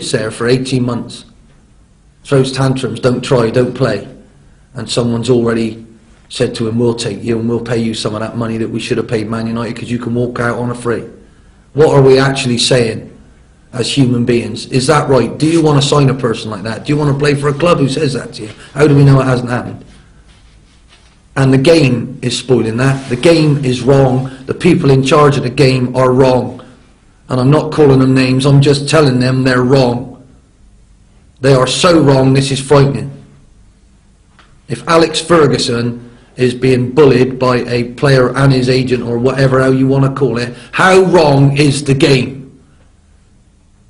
sits there for 18 months, throws tantrums, don't try, don't play, and someone's already said to him, we'll take you and we'll pay you some of that money that we should have paid Man United because you can walk out on a free. What are we actually saying as human beings? Is that right? Do you want to sign a person like that? Do you want to play for a club who says that to you? How do we know it hasn't happened? And the game is spoiling that. The game is wrong. The people in charge of the game are wrong. And I'm not calling them names, I'm just telling them they're wrong. They are so wrong, this is frightening. If Alex Ferguson is being bullied by a player and his agent, or whatever how you want to call it, how wrong is the game?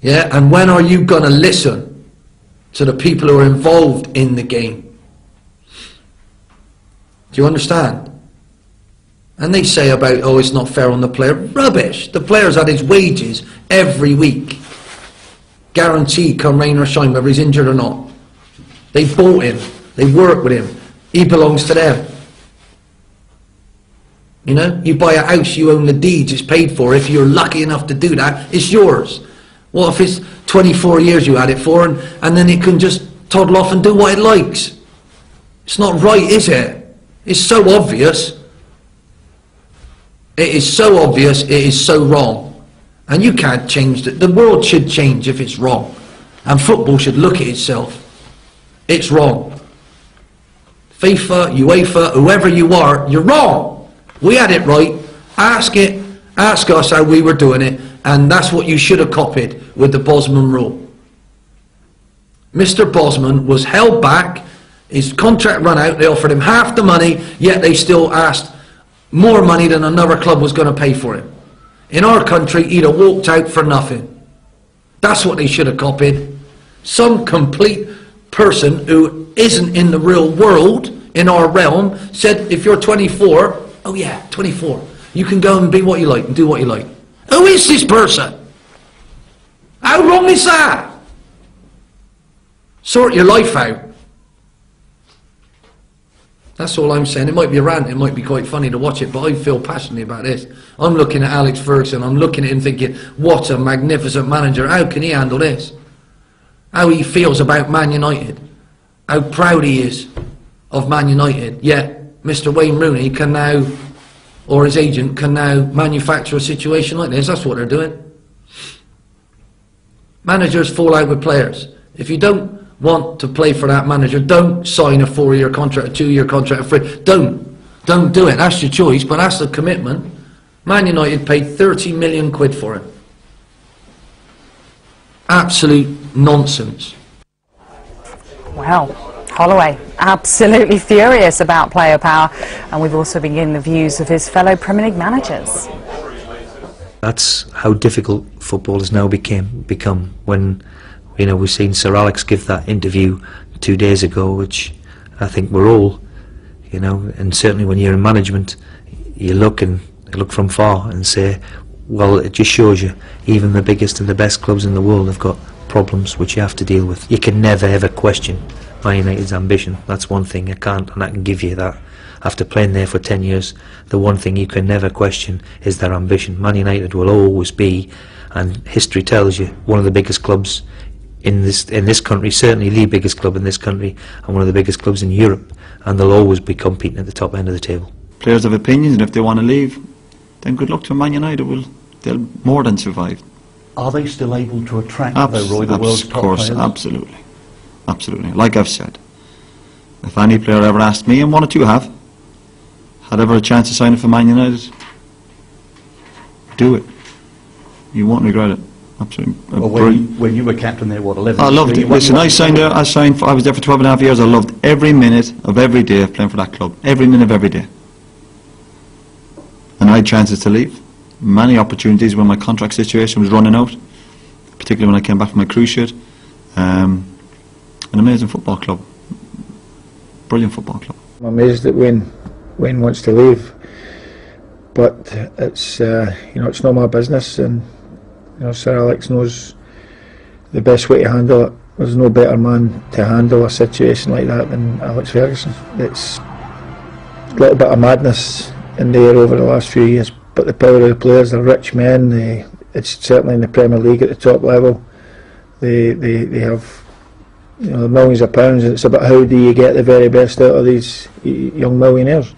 Yeah, and when are you going to listen to the people who are involved in the game? Do you understand? And they say about, oh, it's not fair on the player. Rubbish. The player's had his wages every week. Guaranteed, come rain or shine, whether he's injured or not. They bought him. They work with him. He belongs to them. You know, you buy a house, you own the deeds, it's paid for. If you're lucky enough to do that, it's yours. What if it's 24 years you had it for, and then it can just toddle off and do what it likes? It's not right, is it? It's so obvious. It is so obvious, it is so wrong. And you can't change it. The world should change if it's wrong. And football should look at itself. It's wrong. FIFA, UEFA, whoever you are, you're wrong. We had it right. Ask us how we were doing it. And that's what you should have copied with the Bosman rule. Mr. Bosman was held back. His contract ran out. They offered him half the money, yet they still asked more money than another club was going to pay for him. In our country, he'd have walked out for nothing. That's what they should have copied. Some complete person who isn't in the real world, in our realm, said, if you're 24, oh yeah, 24, you can go and be what you like and do what you like. Who is this person? How wrong is that? Sort your life out. That's all I'm saying. It might be a rant, it might be quite funny to watch it, but I feel passionately about this. I'm looking at Alex Ferguson, I'm looking at him thinking, what a magnificent manager, how can he handle this? How he feels about Man United, how proud he is of Man United, yet Mr. Wayne Rooney can now, or his agent can now manufacture a situation like this. That's what they're doing. Managers fall out with players. If you don't want to play for that manager, don't sign a 4-year contract, a 2-year contract, a free. Don't do it. That's your choice, but that's the commitment. Man United paid 30 million quid for it. Absolute nonsense. Well, Holloway absolutely furious about player power, and we've also been getting the views of his fellow Premier League managers. That's how difficult football has now become when, you know, we've seen Sir Alex give that interview 2 days ago, which I think we're all, you know, and certainly when you're in management, you look from far and say, well, it just shows you even the biggest and the best clubs in the world have got problems which you have to deal with. You can never ever question Man United's ambition. That's one thing I can't, and I can give you that. After playing there for 10 years, the one thing you can never question is their ambition. Man United will always be, and history tells you, one of the biggest clubs in this country, certainly the biggest club in this country, and one of the biggest clubs in Europe, and they'll always be competing at the top end of the table. Players have opinions, and if they want to leave, then good luck to Man United. They'll more than survive. Are they still able to attract the world's top players? Absolutely. Absolutely. Like I've said, if any player ever asked me, and one or two have, had ever a chance to sign it for Man United, do it. You won't regret it. Absolutely. Well, when you were captain there, what, 11? I loved it. Listen, I was there for 12 and a half years. I loved every minute of every day of playing for that club. Every minute of every day. And I had chances to leave. Many opportunities when my contract situation was running out, particularly when I came back from my cruise ship. An amazing football club. Brilliant football club. I'm amazed that Wayne wants to leave, but it's it's not my business, and Sir Alex knows the best way to handle it. There's no better man to handle a situation like that than Alex Ferguson. It's a little bit of madness in the air over the last few years, but the power of the players, they're rich men. It's certainly in the Premier League at the top level. They have, you know, millions of pounds, and it's about how do you get the very best out of these young millionaires.